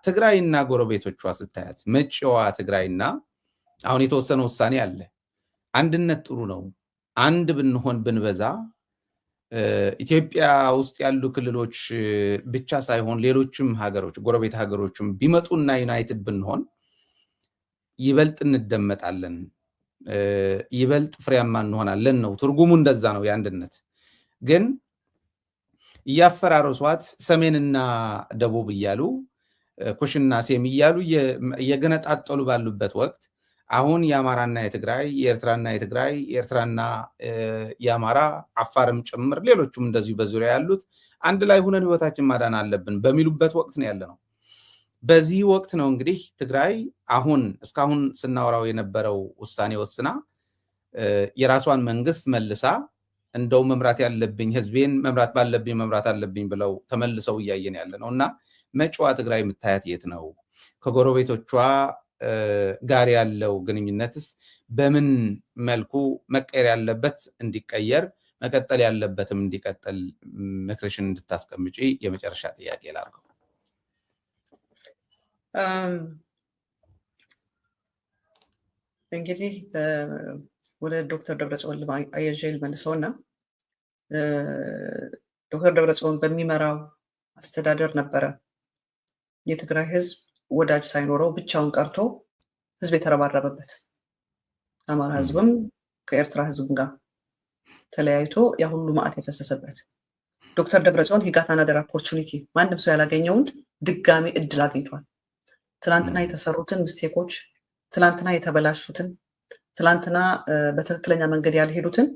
ትግራይና ጎረቤቶቿ ስታያት መጪዋ ትግራይና አሁን የተወሰነ ውሳኔ አለ። አንድነት ጥሩ ነው። አንድ ብንሆን ብንበዛ ኢትዮጵያ ውስጥ ያሉ ክልሎች ብቻ ሳይሆን ሌሎችም ሀገሮች ጎረቤት ሀገሮችም ቢመጡና ዩናይትድ ብንሆን ይበልጥ እንደመጣለን፣ ይበልጥ ፍሬያማ እንሆናለን ነው ትርጉሙ። እንደዛ ነው የአንድነት። ግን እያፈራረሷት ሰሜንና ደቡብ እያሉ ኩሽና ሴም እያሉ እየገነጣጠሉ ባሉበት ወቅት አሁን የአማራና የትግራይ የኤርትራና የትግራይ የኤርትራና የአማራ አፋርም ጭምር ሌሎችም እንደዚሁ በዙሪያ ያሉት አንድ ላይ ሆነን ህይወታችን ማዳን አለብን በሚሉበት ወቅት ነው ያለነው። በዚህ ወቅት ነው እንግዲህ ትግራይ አሁን እስካሁን ስናወራው የነበረው ውሳኔ ወስና የራሷን መንግስት መልሳ እንደው መምራት ያለብኝ ህዝቤን መምራት ባለብኝ መምራት አለብኝ ብለው ተመልሰው እያየን ያለ ነው እና መጪዋ ትግራይ የምታያት የት ነው? ከጎረቤቶቿ ጋር ያለው ግንኙነትስ በምን መልኩ መቀየር ያለበት እንዲቀየር መቀጠል ያለበትም እንዲቀጥል ምክርሽን እንድታስቀምጪ የመጨረሻ ጥያቄ ላድርገው። እንግዲህ ወደ ዶክተር ደብረጽዮን አያይዤ ልመልሰውና ዶክተር ደብረጽዮን በሚመራው አስተዳደር ነበረ የትግራይ ህዝብ ወዳጅ ሳይኖረው ብቻውን ቀርቶ ህዝብ የተረባረበበት። አማራ ህዝብም ከኤርትራ ህዝብ ጋር ተለያይቶ ያ ሁሉ ማዕት የፈሰሰበት ዶክተር ደብረጽዮን he got another opportunity ማንም ሰው ያላገኘውን ድጋሚ እድል አግኝቷል። ትላንትና የተሰሩትን ሚስቴኮች፣ ትላንትና የተበላሹትን፣ ትላንትና በትክክለኛ መንገድ ያልሄዱትን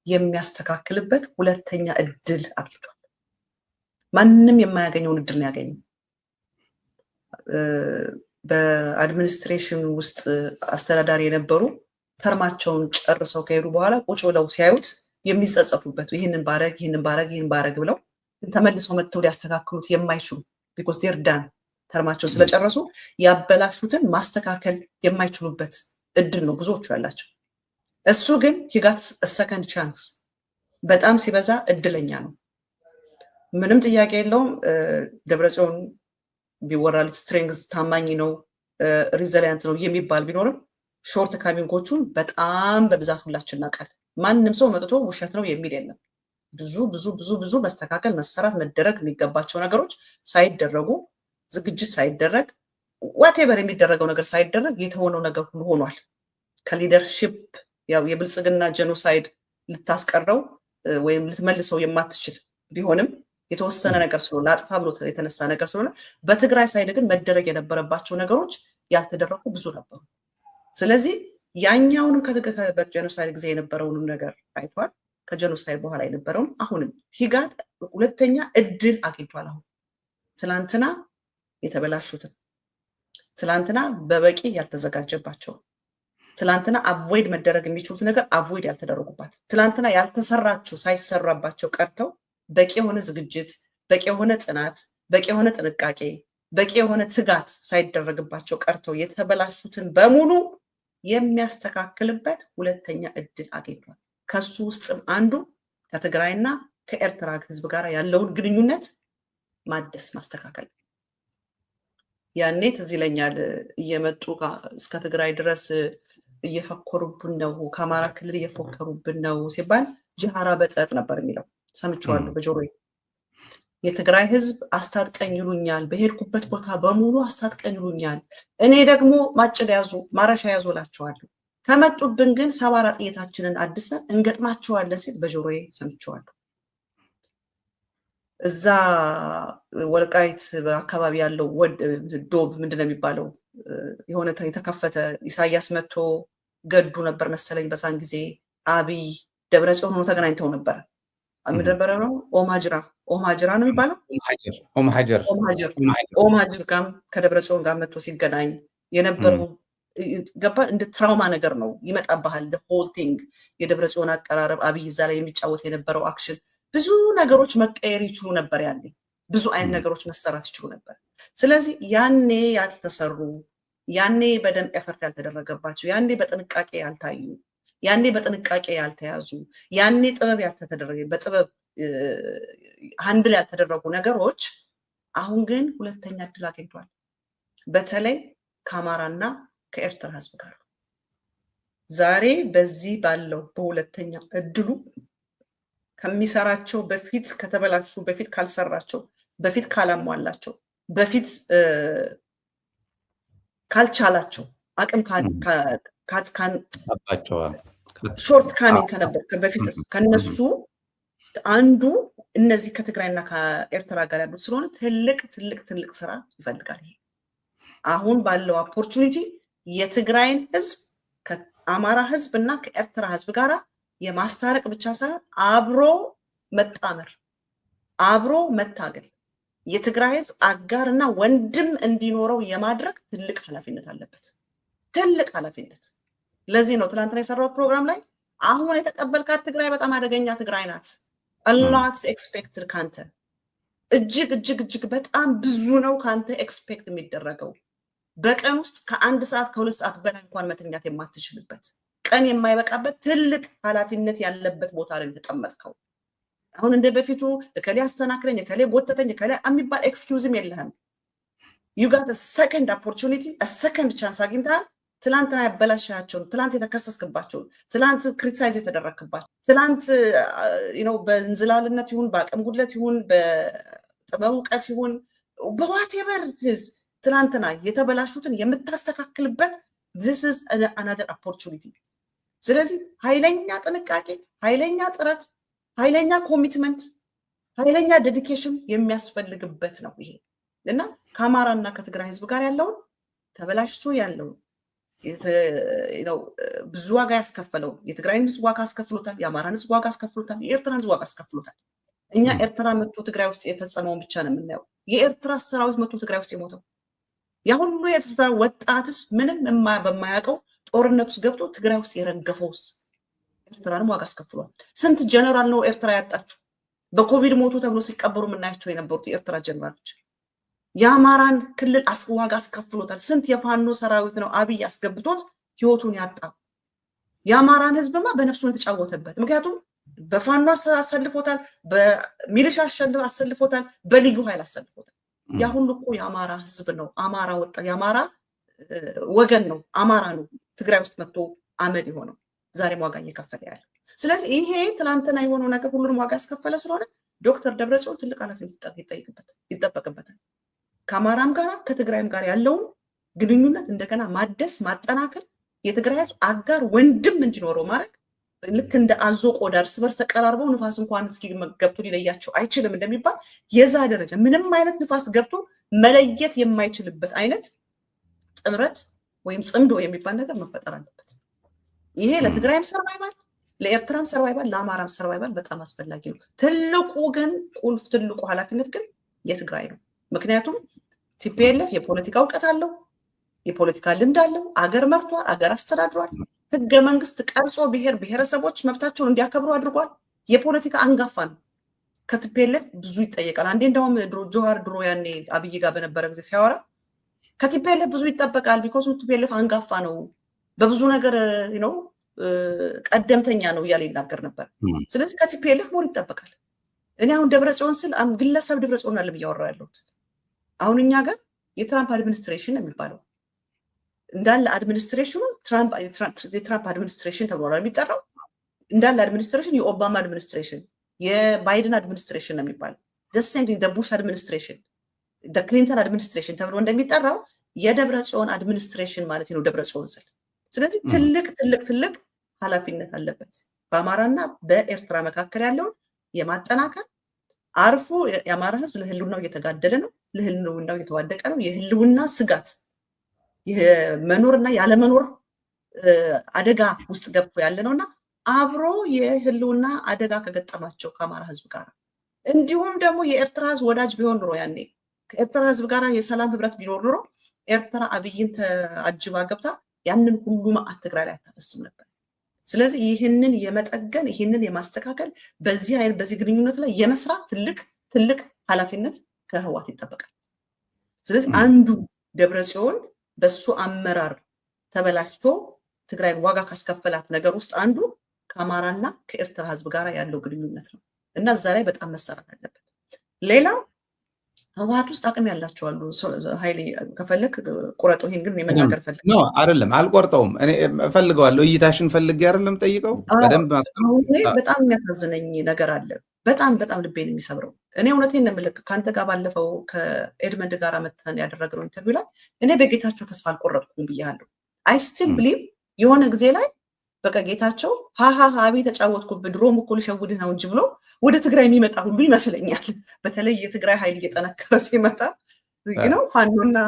የሚያስተካክልበት ሁለተኛ እድል አግኝቷል። ማንም የማያገኘውን እድል ነው ያገኘው። በአድሚኒስትሬሽን ውስጥ አስተዳዳሪ የነበሩ ተርማቸውን ጨርሰው ከሄዱ በኋላ ቁጭ ብለው ሲያዩት የሚጸጸቱበት ይህንን ባረግ ብለው ተመልሰው መጥተው ሊያስተካክሉት የማይችሉ ቢኮዝ ዴር ዳን ተርማቸውን ስለጨረሱ ያበላሹትን ማስተካከል የማይችሉበት እድል ነው ብዙዎቹ ያላቸው። እሱ ግን he got a second chance። በጣም ሲበዛ እድለኛ ነው። ምንም ጥያቄ የለውም። ደብረጽዮን ቢወራል ስትሬንግዝ ታማኝ ነው ሪዘሊያንት ነው የሚባል ቢኖርም ሾርት ካሚንጎቹን በጣም በብዛት ሁላችን እናውቃለን። ማንም ሰው መጥቶ ውሸት ነው የሚል የለም። ብዙ ብዙ ብዙ ብዙ መስተካከል መሰራት መደረግ የሚገባቸው ነገሮች ሳይደረጉ ዝግጅት ሳይደረግ ዋቴቨር የሚደረገው ነገር ሳይደረግ የተሆነው ነገር ሁሉ ሆኗል። ከሊደርሺፕ ያው የብልጽግና ጄኖሳይድ ልታስቀረው ወይም ልትመልሰው የማትችል ቢሆንም የተወሰነ ነገር ስለሆነ አጥፋ ብሎ የተነሳ ነገር ስለሆነ በትግራይ ሳይድ ግን መደረግ የነበረባቸው ነገሮች ያልተደረጉ ብዙ ነበሩ። ስለዚህ ያኛውንም በጄኖሳይድ ጊዜ የነበረውንም ነገር አይቷል። ከጄኖሳይድ በኋላ የነበረውን አሁንም ሂጋት ሁለተኛ እድል አግኝቷል። አሁን ትላንትና የተበላሹትን፣ ትላንትና በበቂ ያልተዘጋጀባቸው፣ ትላንትና አቮይድ መደረግ የሚችሉት ነገር አቮይድ ያልተደረጉባት፣ ትላንትና ያልተሰራቸው ሳይሰራባቸው ቀርተው በቂ የሆነ ዝግጅት፣ በቂ የሆነ ጥናት፣ በቂ የሆነ ጥንቃቄ፣ በቂ የሆነ ትጋት ሳይደረግባቸው ቀርተው የተበላሹትን በሙሉ የሚያስተካክልበት ሁለተኛ እድል አግኝቷል። ከሱ ውስጥም አንዱ ከትግራይና ከኤርትራ ህዝብ ጋር ያለውን ግንኙነት ማደስ ማስተካከል። ያኔ ትዝ ይለኛል እየመጡ እስከ ትግራይ ድረስ እየፈከሩብን ነው፣ ከአማራ ክልል እየፎከሩብን ነው ሲባል ጅሃራ በጠጥ ነበር የሚለው ሰምቼዋለሁ በጆሮዬ። የትግራይ ህዝብ አስታጥቀኝ ይሉኛል፣ በሄድኩበት ቦታ በሙሉ አስታጥቀኝ ይሉኛል፣ እኔ ደግሞ ማጭድ ያዙ ማረሻ ያዙ እላቸዋለሁ፣ ከመጡብን ግን ሰባራ ጥይታችንን አድሰን እንገጥማቸዋለን ሲል በጆሮዬ ሰምቼዋለሁ። እዛ ወልቃይት አካባቢ ያለው ዶብ ምንድነው የሚባለው የሆነ የተከፈተ ኢሳያስ መጥቶ ገዱ ነበር መሰለኝ በዛን ጊዜ አብይ ደብረጽዮን ሆኖ ተገናኝተው ነበር። ምንድነበር ነው ኦማጅራ ነው የሚባለው ኦማጅር ጋር ከደብረጽዮን ጋር መጥቶ ሲገናኝ የነበረው ገባ እንደ ትራውማ ነገር ነው ይመጣባሃል። the whole thing የደብረጽዮን አቀራረብ አብይ እዛ ላይ የሚጫወት የነበረው አክሽን ብዙ ነገሮች መቀየር ይችሉ ነበር። ያኔ ብዙ አይነት ነገሮች መሰራት ይችሉ ነበር። ስለዚህ ያኔ ያልተሰሩ፣ ያኔ በደንብ ኤፈርት ያልተደረገባቸው፣ ያኔ በጥንቃቄ ያልታዩ፣ ያኔ በጥንቃቄ ያልተያዙ፣ ያኔ ጥበብ ያልተደረገ በጥበብ ሃንድል ያልተደረጉ ነገሮች አሁን ግን ሁለተኛ እድል አግኝቷል። በተለይ ከአማራና ከኤርትራ ህዝብ ጋር ዛሬ በዚህ ባለው በሁለተኛ እድሉ ከሚሰራቸው በፊት ከተበላሹ በፊት ካልሰራቸው በፊት ካላሟላቸው በፊት ካልቻላቸው አቅም ሾርት ካሚንግ ከነበር በፊት ከነሱ አንዱ እነዚህ ከትግራይና ከኤርትራ ጋር ያሉት ስለሆነ ትልቅ ስራ ይፈልጋል። ይሄ አሁን ባለው ኦፖርቹኒቲ የትግራይን ህዝብ ከአማራ ህዝብ እና ከኤርትራ ህዝብ ጋራ የማስታረቅ ብቻ ሳይሆን አብሮ መጣመር አብሮ መታገል የትግራይ ህዝብ አጋርና ወንድም እንዲኖረው የማድረግ ትልቅ ኃላፊነት አለበት። ትልቅ ኃላፊነት። ለዚህ ነው ትላንትና የሰራሁት ፕሮግራም ላይ አሁን የተቀበልካት ትግራይ በጣም አደገኛ ትግራይ ናት። a lot expected ካንተ እጅግ በጣም ብዙ ነው ካንተ ኤክስፔክት የሚደረገው። በቀን ውስጥ ከ1 ሰዓት ከ2 ሰዓት በላይ እንኳን መተኛት የማትችልበት ቀን የማይበቃበት ትልቅ ኃላፊነት ያለበት ቦታ ላይ ተቀመጥከው። አሁን እንደ በፊቱ እከሌ አስተናክለኝ እከሌ ጎተተኝ እከሌ የሚባል ኤክስኪውዝም የለህም። you got a second opportunity a second chance አግኝተሃል። ትላንትና ያበላሻቸውን ትላንት የተከሰስክባቸውን ትላንት ክሪቲሳይዝ የተደረክባቸው ትላንት በእንዝላልነት ይሁን በአቅም ጉድለት ይሁን በጥበብ እውቀት ይሁን በዋቴቨር ትላንትና የተበላሹትን የምታስተካክልበት this is another opportunity። ስለዚህ ኃይለኛ ጥንቃቄ፣ ኃይለኛ ጥረት፣ ኃይለኛ ኮሚትመንት፣ ኃይለኛ ዴዲኬሽን የሚያስፈልግበት ነው ይሄ እና ከአማራና ከትግራይ ህዝብ ጋር ያለውን ተበላሽቶ ያለውን ብዙ ዋጋ ያስከፈለው የትግራይን ህዝብ ዋጋ አስከፍሎታል፣ የአማራን ህዝብ ዋጋ አስከፍሎታል፣ የኤርትራን ህዝብ ዋጋ አስከፍሎታል። እኛ ኤርትራ መጥቶ ትግራይ ውስጥ የፈጸመውን ብቻ ነው የምናየው። የኤርትራ ሰራዊት መጥቶ ትግራይ ውስጥ የሞተው ያ ሁሉ የኤርትራ ወጣትስ ምንም በማያውቀው ጦርነት ውስጥ ገብቶ ትግራይ ውስጥ የረገፈውስ ኤርትራንም ዋጋ አስከፍሏል። ስንት ጀነራል ነው ኤርትራ ያጣችው? በኮቪድ ሞቱ ተብሎ ሲቀበሩ የምናያቸው የነበሩት የኤርትራ ጀነራሎች የአማራን ክልል ዋጋ አስከፍሎታል። ስንት የፋኖ ሰራዊት ነው አብይ አስገብቶት ህይወቱን ያጣው? የአማራን ህዝብማ በነፍሱ የተጫወተበት። ምክንያቱም በፋኖ አሰልፎታል፣ በሚሊሻ አሰልፎታል፣ በልዩ ኃይል አሰልፎታል። ያ ሁሉ እኮ የአማራ ህዝብ ነው። አማራ ወጣ የአማራ ወገን ነው። አማራ ነው ትግራይ ውስጥ መጥቶ አመድ የሆነው ዛሬም ዋጋ እየከፈለ ያለው። ስለዚህ ይሄ ትላንትና የሆነው ነገር ሁሉንም ዋጋ ያስከፈለ ስለሆነ ዶክተር ደብረጽዮን ትልቅ ኃላፊነት ይጠበቅበታል። ከአማራም ጋር ከትግራይም ጋር ያለውን ግንኙነት እንደገና ማደስ ማጠናከር፣ የትግራይ ህዝብ አጋር ወንድም እንዲኖረው ማድረግ ልክ እንደ አዞ ቆዳ እርስ በርስ ተቀራርበው ንፋስ እንኳን እስኪ ገብቶ ሊለያቸው አይችልም እንደሚባል የዛ ደረጃ ምንም አይነት ንፋስ ገብቶ መለየት የማይችልበት አይነት ጥምረት ወይም ጽምዶ የሚባል ነገር መፈጠር አለበት። ይሄ ለትግራይም ሰርቫይቫል፣ ለኤርትራም ሰርቫይቫል፣ ለአማራም ሰርቫይቫል በጣም አስፈላጊ ነው። ትልቁ ግን ቁልፍ ትልቁ ኃላፊነት ግን የትግራይ ነው። ምክንያቱም ቲፒኤልኤፍ የፖለቲካ እውቀት አለው፣ የፖለቲካ ልምድ አለው፣ አገር መርቷል፣ አገር አስተዳድሯል፣ ህገ መንግስት ቀርጾ ብሔረሰቦች መብታቸውን እንዲያከብሩ አድርጓል። የፖለቲካ አንጋፋ ነው። ከቲፒኤልኤፍ ብዙ ይጠየቃል። አንዴ እንደውም ጆሃር ድሮ ያኔ አብይ ጋር በነበረ ጊዜ ሲያወራ ከቲፒኤልኤፍ ብዙ ይጠበቃል፣ ቢኮዝ ቲፒኤልኤፍ አንጋፋ ነው፣ በብዙ ነገር ነው ቀደምተኛ ነው እያለ ይናገር ነበር። ስለዚህ ከቲፒኤልኤፍ ሞር ይጠበቃል። እኔ አሁን ደብረጽዮን ስል ግለሰብ ደብረጽዮን አለ እያወራሁ ያለሁት አሁን እኛ ጋር የትራምፕ አድሚኒስትሬሽን የሚባለው እንዳለ አድሚኒስትሬሽኑ የትራምፕ አድሚኒስትሬሽን ተብሎ የሚጠራው እንዳለ አድሚኒስትሬሽን የኦባማ አድሚኒስትሬሽን የባይደን አድሚኒስትሬሽን ነው የሚባለው። ቡሽ አድሚኒስትሬሽን ክሊንተን አድሚኒስትሬሽን ተብሎ እንደሚጠራው የደብረጽዮን አድሚኒስትሬሽን ማለት ነው ደብረጽዮን ስል። ስለዚህ ትልቅ ኃላፊነት አለበት በአማራና በኤርትራ መካከል ያለውን የማጠናከር አርፎ የአማራ ህዝብ ለህልውናው እየተጋደለ ነው፣ ለህልውናው እየተዋደቀ ነው። የህልውና ስጋት የመኖርና ያለመኖር አደጋ ውስጥ ገብቶ ያለ ነውና አብሮ የህልውና አደጋ ከገጠማቸው ከአማራ ህዝብ ጋር እንዲሁም ደግሞ የኤርትራ ህዝብ ወዳጅ ቢሆን ኖሮ ያኔ ከኤርትራ ህዝብ ጋር የሰላም ህብረት ቢኖር ኖሮ ኤርትራ አብይን ተአጅባ ገብታ ያንን ሁሉ መዓት ትግራይ ላይ አታፈስም ነበር። ስለዚህ ይህንን የመጠገን ይህንን የማስተካከል በዚህ ግንኙነት ላይ የመስራት ትልቅ ኃላፊነት ከህወሓት ይጠበቃል። ስለዚህ አንዱ ደብረጽዮን በሱ አመራር ተበላሽቶ ትግራይ ዋጋ ካስከፈላት ነገር ውስጥ አንዱ ከአማራና ከኤርትራ ህዝብ ጋር ያለው ግንኙነት ነው እና እዛ ላይ በጣም መሰራት አለበት። ሌላው ህወሓት ውስጥ አቅም ያላቸው አሉ። ኃይሌ ከፈለክ ቁረጠው። ይሄን ግን የመናገር ፈልግ ነው አይደለም፣ አልቆርጠውም። እኔ እፈልገዋለሁ። እይታሽን ፈልጌ አይደለም ጠይቀው በደንብ በጣም የሚያሳዝነኝ ነገር አለ። በጣም በጣም ልቤን የሚሰብረው እኔ እውነቴን ነው የምልህ። ከአንተ ጋር ባለፈው ከኤድመንድ ጋር መተን ያደረግነው ኢንተርቪው ላይ እኔ በጌታቸው ተስፋ አልቆረጥኩም ብያለሁ። አይ ስቲል ብሊቭ የሆነ ጊዜ ላይ በቃ ጌታቸው ሃሃ አቤት ተጫወትኩብህ፣ ድሮም እኮ ልሸውድህ ነው እንጂ ብሎ ወደ ትግራይ የሚመጣ ሁሉ ይመስለኛል። በተለይ የትግራይ ኃይል እየጠነከረ ሲመጣ ነው ፋኖና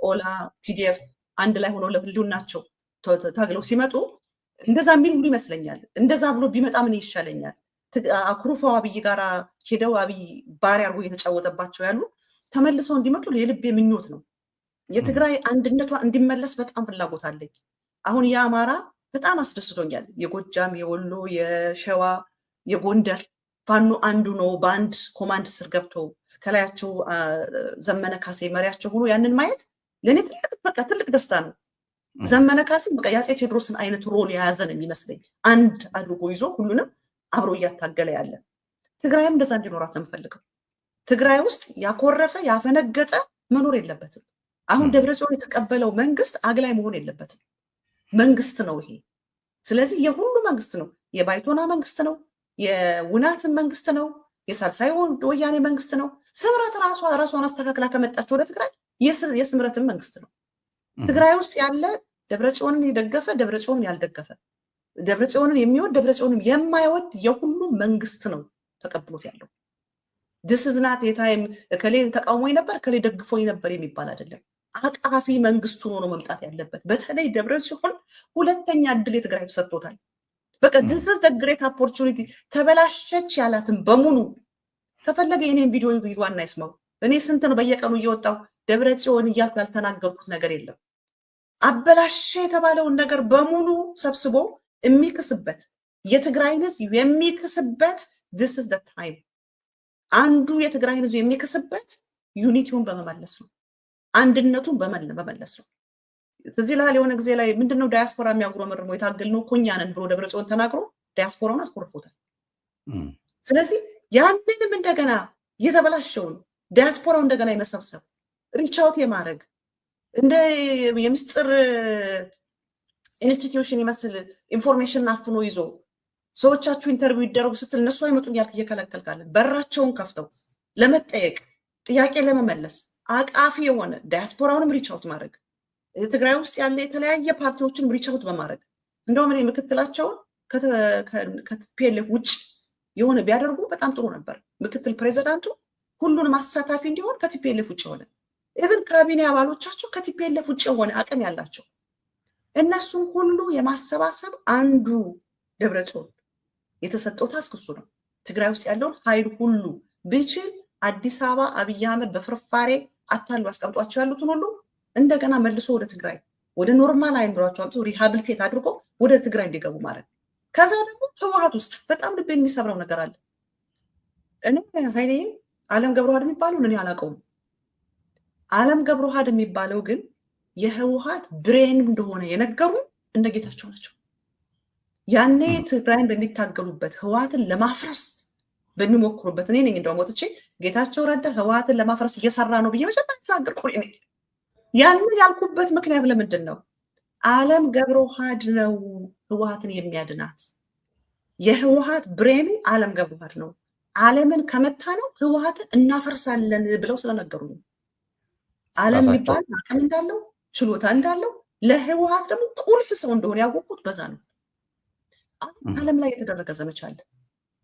ኦላ ቲዲኤፍ አንድ ላይ ሆነው ለህልውናቸው ታግለው ሲመጡ እንደዛ የሚል ሁሉ ይመስለኛል። እንደዛ ብሎ ቢመጣ ምን ይሻለኛል? አኩርፈው አብይ ጋራ ሄደው አብይ ባሪያ አድርጎ እየተጫወተባቸው ያሉ ተመልሰው እንዲመጡ የልቤ ምኞት ነው። የትግራይ አንድነቷ እንዲመለስ በጣም ፍላጎት አለኝ። አሁን የአማራ በጣም አስደስቶኛል። የጎጃም፣ የወሎ፣ የሸዋ፣ የጎንደር ፋኖ አንዱ ነው በአንድ ኮማንድ ስር ገብቶ ከላያቸው ዘመነ ካሴ መሪያቸው ሆኖ ያንን ማየት ለእኔ ትልቅ ደስታ ነው። ዘመነ ካሴ በቃ የአፄ ቴዎድሮስን አይነት ሮል የያዘ ነው የሚመስለኝ። አንድ አድርጎ ይዞ ሁሉንም አብሮ እያታገለ ያለ። ትግራይም እንደዛ እንዲኖራት ነው የምፈልገው። ትግራይ ውስጥ ያኮረፈ ያፈነገጠ መኖር የለበትም። አሁን ደብረጽዮን የተቀበለው መንግስት አግላይ መሆን የለበትም። መንግስት ነው ይሄ። ስለዚህ የሁሉ መንግስት ነው። የባይቶና መንግስት ነው፣ የውናትን መንግስት ነው፣ የሳልሳይ ወያኔ መንግስት ነው። ስምረት ራሷን አስተካክላ ከመጣች ወደ ትግራይ የስምረትን መንግስት ነው። ትግራይ ውስጥ ያለ ደብረጽዮንን የደገፈ ደብረጽዮንን ያልደገፈ፣ ደብረጽዮንን የሚወድ ደብረጽዮንን የማይወድ የሁሉም መንግስት ነው ተቀብሎት ያለው። ድስዝናት የታይም እከሌ ተቃውሞኝ ነበር እከሌ ደግፎኝ ነበር የሚባል አይደለም። አቃፊ መንግስቱ ሆኖ መምጣት ያለበት። በተለይ ደብረጽዮን ሁለተኛ እድል የትግራይ ሰጥቶታል። በቃ this is the great opportunity። ተበላሸች ያላትን በሙሉ ከፈለገ የኔን ቪዲዮ ይዋና ይስማው። እኔ ስንት ነው በየቀኑ እየወጣው ደብረጽዮን እያልኩ ያልተናገርኩት ነገር የለም። አበላሸ የተባለውን ነገር በሙሉ ሰብስቦ የሚክስበት የትግራይን ህዝብ የሚክስበት this is the time። አንዱ የትግራይን ህዝብ የሚክስበት ዩኒቲውን በመመለስ ነው፣ አንድነቱን በመመለስ ነው። ስለዚህ ላይ የሆነ ጊዜ ላይ ምንድነው ዳያስፖራ የሚያጉረመርመው የታገልነው እኮ እኛ ነን ብሎ ደብረጽዮን ተናግሮ ዳያስፖራውን አስቆርፎታል። ስለዚህ ያንንም እንደገና የተበላሸውን ዳያስፖራው እንደገና የመሰብሰብ ሪቻውት የማድረግ እንደ የምስጥር ኢንስቲትዩሽን ይመስል ኢንፎርሜሽን አፍኖ ይዞ ሰዎቻችሁ ኢንተርቪው ይደረጉ ስትል እነሱ አይመጡም ያልክ እየከለከልካለን። በራቸውን ከፍተው ለመጠየቅ ጥያቄ ለመመለስ አቃፊ የሆነ ዳያስፖራውንም ሪቻውት ማድረግ፣ ትግራይ ውስጥ ያለ የተለያየ ፓርቲዎችን ሪቻውት በማድረግ እንደውም እኔ ምክትላቸውን ከቲፒኤልኤፍ ውጭ የሆነ ቢያደርጉ በጣም ጥሩ ነበር። ምክትል ፕሬዚዳንቱ ሁሉንም አሳታፊ እንዲሆን ከቲፒኤልኤፍ ውጭ የሆነ ኢቭን ካቢኔ አባሎቻቸው ከቲፒኤልኤፍ ውጭ የሆነ አቅም ያላቸው እነሱም ሁሉ የማሰባሰብ አንዱ ደብረጽዮን የተሰጠው ታስክ እሱ ነው። ትግራይ ውስጥ ያለውን ኃይል ሁሉ ቢችል አዲስ አበባ አብይ አህመድ በፍርፋሬ አታሉ አስቀምጧቸው ያሉትን ሁሉ እንደገና መልሶ ወደ ትግራይ ወደ ኖርማል አይምሯቸው አምጥቶ ሪሃቢሊቴት አድርጎ ወደ ትግራይ እንዲገቡ ማድረግ። ከዛ ደግሞ ህወሓት ውስጥ በጣም ልብ የሚሰብረው ነገር አለ። እኔ ኃይሌ አለም ገብረዋህድ የሚባለውን እኔ አላውቀውም። አለም ገብረዋህድ የሚባለው ግን የህወሓት ብሬን እንደሆነ የነገሩ እነ ጌታቸው ናቸው። ያኔ ትግራይን በሚታገሉበት ህወሓትን ለማፍረስ በሚሞክሩበት እኔ ነኝ እንደውም ወጥቼ ጌታቸው ረዳ ህወሓትን ለማፍረስ እየሰራ ነው ብዬ መጀመሪያ ተናገርኩ። እኔ ያንን ያልኩበት ምክንያት ለምንድን ነው? አለም ገብረዋህድ ነው ህወሓትን የሚያድናት። የህወሓት ብሬኑ አለም ገብረዋህድ ነው። አለምን ከመታ ነው ህወሓትን እናፈርሳለን ብለው ስለነገሩ ነው። አለም የሚባል አቅም እንዳለው ችሎታ እንዳለው ለህወሓት ደግሞ ቁልፍ ሰው እንደሆነ ያወቁት በዛ ነው። አለም ላይ የተደረገ ዘመቻ አለ።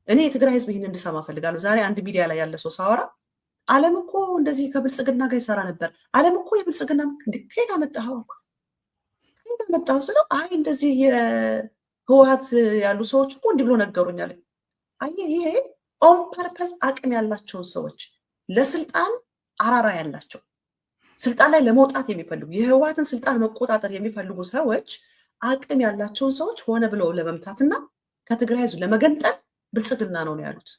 እኔ የትግራይ ህዝብ ይህን እንድሰማ ፈልጋለሁ። ዛሬ አንድ ሚዲያ ላይ ያለ ሰው ሳወራ አለም እኮ እንደዚህ ከብልጽግና ጋር ይሰራ ነበር፣ አለም እኮ የብልጽግና ከየት አመጣኸው አልኩት። ከየት አመጣኸው ስለው አይ እንደዚህ የህወሓት ያሉ ሰዎች እኮ እንዲህ ብሎ ነገሩኛል። አየህ ይሄ ኦን ፐርፐስ አቅም ያላቸውን ሰዎች ለስልጣን አራራ ያላቸው ስልጣን ላይ ለመውጣት የሚፈልጉ የህወሓትን ስልጣን መቆጣጠር የሚፈልጉ ሰዎች አቅም ያላቸውን ሰዎች ሆነ ብለው ለመምታትና ከትግራይ ህዝብ ለመገንጠል ብልጽግና ነው ያሉት።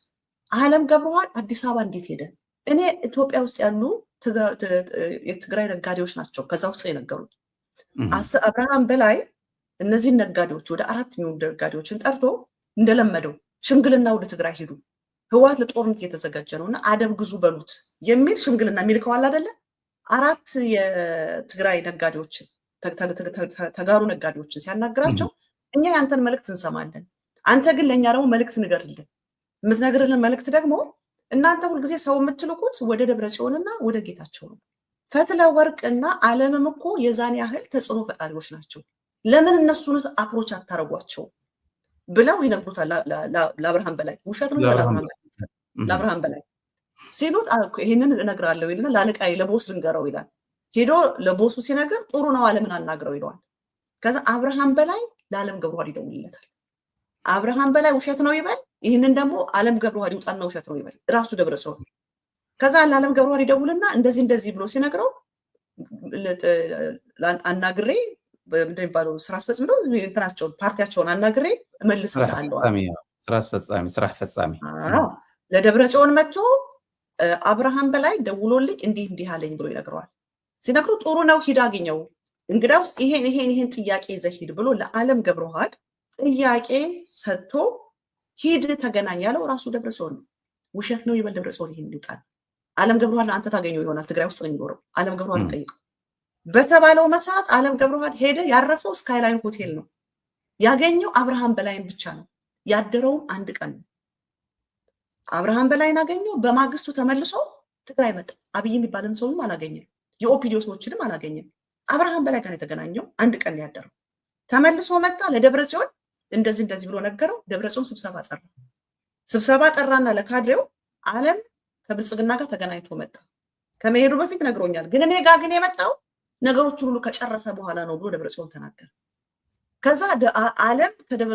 አለም ገብረዋህድ አዲስ አበባ እንዴት ሄደ? እኔ ኢትዮጵያ ውስጥ ያሉ የትግራይ ነጋዴዎች ናቸው ከዛ ውስጥ የነገሩት። አብርሃም በላይ እነዚህን ነጋዴዎች ወደ 4 የሚሆኑ ነጋዴዎችን ጠርቶ እንደለመደው ሽምግልና ወደ ትግራይ ሄዱ። ህወሓት ለጦርነት እየተዘጋጀ ነውና አደብ ግዙ በሉት የሚል ሽምግልና የሚልከዋል አይደለ? 4 የትግራይ ነጋዴዎችን ተጋሩ ነጋዴዎችን ሲያናግራቸው እኛ ያንተን መልእክት እንሰማለን፣ አንተ ግን ለኛ ደግሞ መልእክት ንገርልን። የምትነግርልን መልእክት ደግሞ እናንተ ሁልጊዜ ሰው የምትልኩት ወደ ደብረጽዮንና ወደ ጌታቸው ነው። ፈትለ ወርቅና ዓለምም እኮ የዛን ያህል ተጽዕኖ ፈጣሪዎች ናቸው። ለምን እነሱንስ አፕሮች አታረጓቸው ብለው ይነግሩታል ለአብርሃም በላይ። ውሸት ነው ለአብርሃም በላይ ሲሉት ይሄንን እነግራለሁ ይልና ለአለቃዬ ለቦስ ልንገረው ይላል። ሄዶ ለቦሱ ሲነገር ጥሩ ነው ዓለምን አናግረው ይለዋል። ከዛ አብርሃም በላይ ለዓለም ገብረዋህድ ይደውልለታል። አብርሃም በላይ ውሸት ነው ይበል፣ ይህንን ደግሞ ዓለም ገብረዋህድ ይውጣና ውሸት ነው ይበል ራሱ ደብረጽዮን። ከዛ ለዓለም ገብረዋህድ ይደውልና እንደዚህ ብሎ ሲነግረው አናግሬ እንደሚባለው ስራ አስፈጻሚ ነው እንትናቸውን ፓርቲያቸውን አናግሬ እመልስልሃለሁ። ስራ ፈጻሚ ለደብረጽዮን መጥቶ አብርሃም በላይ ደውሎልኝ እንዲህ አለኝ ብሎ ይነግረዋል። ሲነግሩ ጥሩ ነው ሂድ አግኘው፣ እንግዳውስ ይሄን ጥያቄ ይዘህ ሂድ ብሎ ለዓለም ገብረዋህድ ጥያቄ ሰጥቶ ሂድ ተገናኝ ያለው ራሱ ደብረጽዮን ነው። ውሸት ነው ይበል ደብረጽዮን ይሄን ይውጣል። ዓለም ገብረዋህድ አንተ ታገኘው ይሆናል፣ ትግራይ ውስጥ ነው የሚኖረው። ዓለም ገብረዋህድ ጠይቀው በተባለው መሰረት ዓለም ገብረዋህድ ሄደ። ያረፈው ስካይላይን ሆቴል ነው። ያገኘው አብርሃም በላይን ብቻ ነው። ያደረውም አንድ ቀን ነው። አብርሃም በላይን አገኘው። በማግስቱ ተመልሶ ትግራይ መጣ። አብይ የሚባልን ሰውም አላገኘም። የኦፒዲዮ ሰዎችንም አላገኘም። አብርሃም በላይ ጋር የተገናኘው አንድ ቀን ያደረው። ተመልሶ መጣ። ለደብረጽዮን እንደዚህ ብሎ ነገረው። ደብረጽዮን ስብሰባ ጠራና ለካድሬው ዓለም ከብልጽግና ጋር ተገናኝቶ መጣ። ከመሄዱ በፊት ነግሮኛል፣ ግን እኔ ጋር ግን የመጣው ነገሮችን ሁሉ ከጨረሰ በኋላ ነው ብሎ ደብረጽዮን ተናገረ። ከዛ ዓለም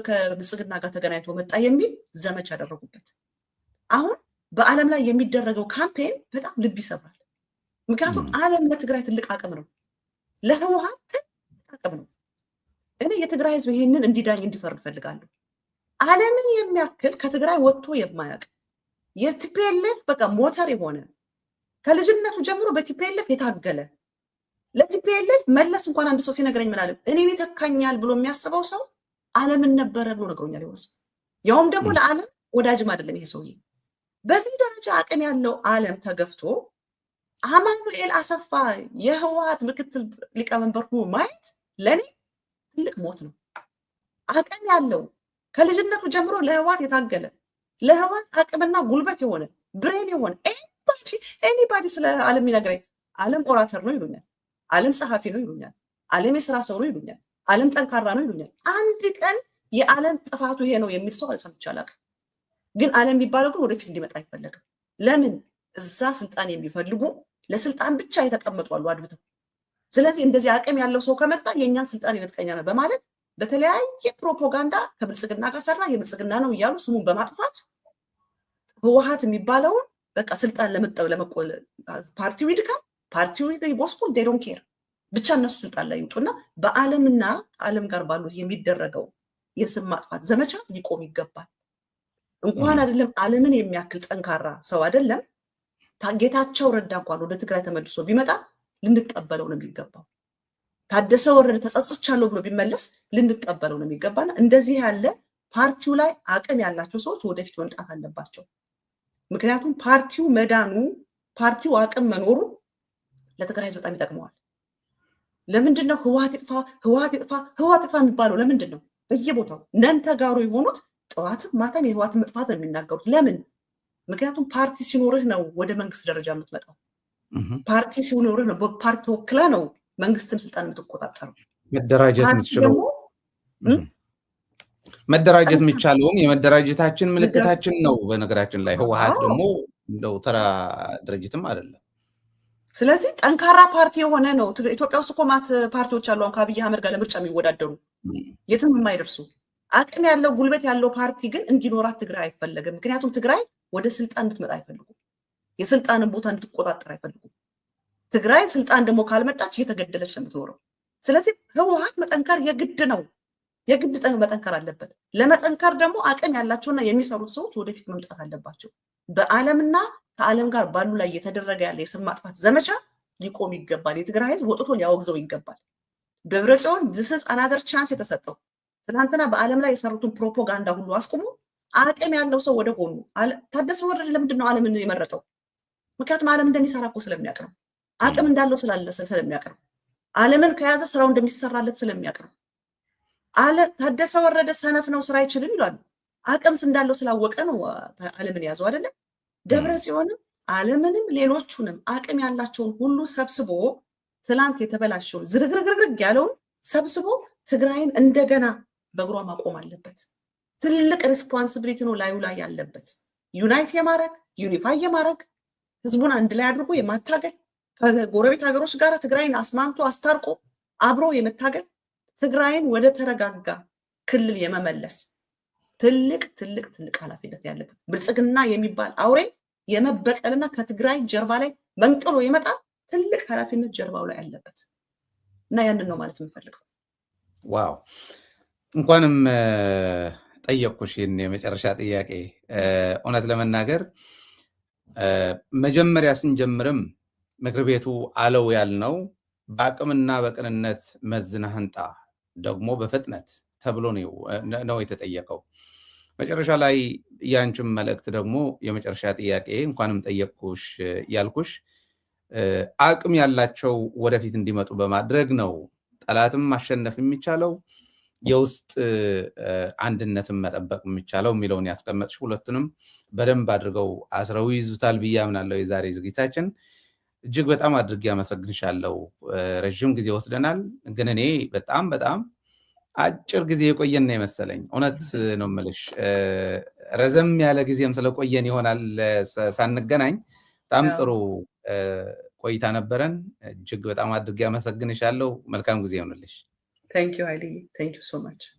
ከብልጽግና ጋር ተገናኝቶ መጣ የሚል ዘመቻ ያደረጉበት። አሁን በዓለም ላይ የሚደረገው ካምፔን በጣም ልብ ይሰብራል። ምክንያቱም ዓለም ለትግራይ ትልቅ አቅም ነው፣ ለህወሓት ትልቅ አቅም ነው። እኔ የትግራይ ህዝብ ይሄንን እንዲዳኝ እንዲፈርድ ፈልጋለሁ። ዓለምን የሚያክል ከትግራይ ወጥቶ የማያውቅ የቲፒኤልኤፍ በቃ ሞተር የሆነ ከልጅነቱ ጀምሮ በቲፒኤልኤፍ የታገለ ለቲፒኤልኤፍ መለስ እንኳን አንድ ሰው ሲነግረኝ ምን አለ እኔን ይተካኛል ብሎ የሚያስበው ሰው ዓለምን ነበረ ብሎ ነግሮኛል። የሆነ ሰው ያውም ደግሞ ለዓለም ወዳጅም አይደለም ይሄ ሰውዬ። በዚህ ደረጃ አቅም ያለው ዓለም ተገፍቶ አማኑኤል አሰፋ የህወሓት ምክትል ሊቀመንበር ሆኖ ማየት ለኔ ትልቅ ሞት ነው። አቅም ያለው ከልጅነቱ ጀምሮ ለህወሓት የታገለ ለህወሓት አቅምና ጉልበት የሆነ ብሬን የሆነ ኤኒባዲ ስለ ዓለም ይነግረኝ። ዓለም ኦራተር ነው ይሉኛል፣ ዓለም ጸሐፊ ነው ይሉኛል፣ ዓለም የስራ ሰው ነው ይሉኛል፣ ዓለም ጠንካራ ነው ይሉኛል። አንድ ቀን የዓለም ጥፋቱ ይሄ ነው የሚል ሰው ሰምቼ አላውቅም። ግን ዓለም የሚባለው ግን ወደፊት እንዲመጣ አይፈለግም። ለምን? እዛ ስልጣን የሚፈልጉ ለስልጣን ብቻ የተቀመጡ አሉ አድብተው። ስለዚህ እንደዚህ አቅም ያለው ሰው ከመጣ የእኛን ስልጣን ይነጥቀኛል በማለት በተለያየ ፕሮፓጋንዳ ከብልጽግና ጋር ሰራ። የብልጽግና ነው እያሉ ስሙን በማጥፋት ህወሓት የሚባለውን በቃ ስልጣን ለመቆል ፓርቲው ይድካም፣ ፓርቲው ይጎስቁል፣ ዴይ ዶንት ኬር ብቻ እነሱ ስልጣን ላይ ይውጡና በዓለምና ዓለም ጋር ባሉ የሚደረገው የስም ማጥፋት ዘመቻ ሊቆም ይገባል። እንኳን አይደለም ዓለምን የሚያክል ጠንካራ ሰው አይደለም ጌታቸው ረዳ እንኳን ወደ ትግራይ ተመልሶ ቢመጣ ልንቀበለው ነው የሚገባው። ታደሰ ወረደ ተጸጽቻለሁ ብሎ ቢመለስ ልንቀበለው ነው የሚገባና እንደዚህ ያለ ፓርቲው ላይ አቅም ያላቸው ሰዎች ወደፊት መምጣት አለባቸው። ምክንያቱም ፓርቲው መዳኑ ፓርቲው አቅም መኖሩ ለትግራይ ህዝብ በጣም ይጠቅመዋል። ለምንድን ነው ህወሓት ይጥፋ የሚባለው? ለምንድን ነው በየቦታው ነን ተጋሩ የሆኑት ጠዋትም ማታም የህወሓትን መጥፋት ነው የሚናገሩት? ለምን? ምክንያቱም ፓርቲ ሲኖርህ ነው ወደ መንግስት ደረጃ የምትመጣው። ፓርቲ ሲኖርህ ነው በፓርቲ ወክለ ነው መንግስትን ስልጣን የምትቆጣጠረው። መደራጀት የሚቻለውም የመደራጀታችን ምልክታችን ነው። በነገራችን ላይ ህወሓት ደግሞ እንደው ተራ ድርጅትም አይደለም። ስለዚህ ጠንካራ ፓርቲ የሆነ ነው። ኢትዮጵያ ውስጥ እኮ ማት ፓርቲዎች አሉ አሁን ከአብይ አህመድ ጋር ለምርጫ የሚወዳደሩ የትም የማይደርሱ አቅም ያለው ጉልበት ያለው ፓርቲ ግን እንዲኖራት ትግራይ አይፈለግም። ምክንያቱም ትግራይ ወደ ስልጣን እንድትመጣ አይፈልጉም። የስልጣንን ቦታ እንድትቆጣጠር አይፈልጉም። ትግራይ ስልጣን ደግሞ ካልመጣች እየተገደለች ነው የምትኖረው። ስለዚህ ህወሓት መጠንከር የግድ ነው፣ የግድ መጠንከር አለበት። ለመጠንከር ደግሞ አቅም ያላቸውና የሚሰሩት ሰዎች ወደፊት መምጣት አለባቸው። በዓለምና ከዓለም ጋር ባሉ ላይ እየተደረገ ያለ የስም ማጥፋት ዘመቻ ሊቆም ይገባል። የትግራይ ህዝብ ወጥቶ ሊያወግዘው ይገባል። ደብረጽዮን this is another chance የተሰጠው ትናንትና በዓለም ላይ የሰሩትን ፕሮፓጋንዳ ሁሉ አስቁሞ አቅም ያለው ሰው ወደ ጎኑ ታደሰ ወረደ ለምንድን ነው ዓለምን የመረጠው? ምክንያቱም ዓለም እንደሚሰራ እኮ ስለሚያውቅ ነው። አቅም እንዳለው ስለሚያውቅ ነው። ዓለምን ከያዘ ስራው እንደሚሰራለት ስለሚያውቅ ነው። ታደሰ ወረደ ሰነፍ ነው ስራ አይችልም ይላሉ። አቅምስ እንዳለው ስላወቀ ነው ዓለምን ያዘው አይደለ? ደብረ ጽዮንም ዓለምንም ሌሎቹንም አቅም ያላቸውን ሁሉ ሰብስቦ ትላንት የተበላሸውን ዝርግርግርግ ያለውን ሰብስቦ ትግራይን እንደገና በእግሯ ማቆም አለበት። ትልቅ ሪስፖንሲቢሊቲ ነው ላዩ ላይ ያለበት። ዩናይት የማድረግ ዩኒፋይ የማድረግ ህዝቡን አንድ ላይ አድርጎ የማታገል ከጎረቤት ሀገሮች ጋር ትግራይን አስማምቶ አስታርቆ አብሮ የመታገል ትግራይን ወደ ተረጋጋ ክልል የመመለስ ትልቅ ትልቅ ትልቅ ኃላፊነት ያለበት ብልጽግና የሚባል አውሬ የመበቀልና ከትግራይ ጀርባ ላይ መንቅሎ የመጣል ትልቅ ኃላፊነት ጀርባው ላይ ያለበት እና ያንን ነው ማለት የምፈልገው። ዋው እንኳንም ጠየቅኩሽ ይህን የመጨረሻ ጥያቄ። እውነት ለመናገር መጀመሪያ ስንጀምርም ምክር ቤቱ አለው ያልነው በአቅምና በቅንነት መዝነህ አንጣ ደግሞ በፍጥነት ተብሎ ነው የተጠየቀው። መጨረሻ ላይ ያንቺም መልእክት ደግሞ የመጨረሻ ጥያቄ እንኳንም ጠየቅኩሽ ያልኩሽ አቅም ያላቸው ወደፊት እንዲመጡ በማድረግ ነው ጠላትም ማሸነፍ የሚቻለው የውስጥ አንድነትን መጠበቅ የሚቻለው የሚለውን ያስቀመጥሽ ሁለቱንም በደንብ አድርገው አስረው ይዙታል ብዬ አምናለሁ። የዛሬ ዝግጅታችን እጅግ በጣም አድርጌ አመሰግንሻለሁ። ረዥም ጊዜ ወስደናል፣ ግን እኔ በጣም በጣም አጭር ጊዜ የቆየን ነው የመሰለኝ። እውነት ነው የምልሽ። ረዘም ያለ ጊዜም ስለቆየን ይሆናል ሳንገናኝ። በጣም ጥሩ ቆይታ ነበረን። እጅግ በጣም አድርጌ አመሰግንሻለሁ። መልካም ጊዜ ይሆንልሽ። Thank you, Heidi. Thank you so much.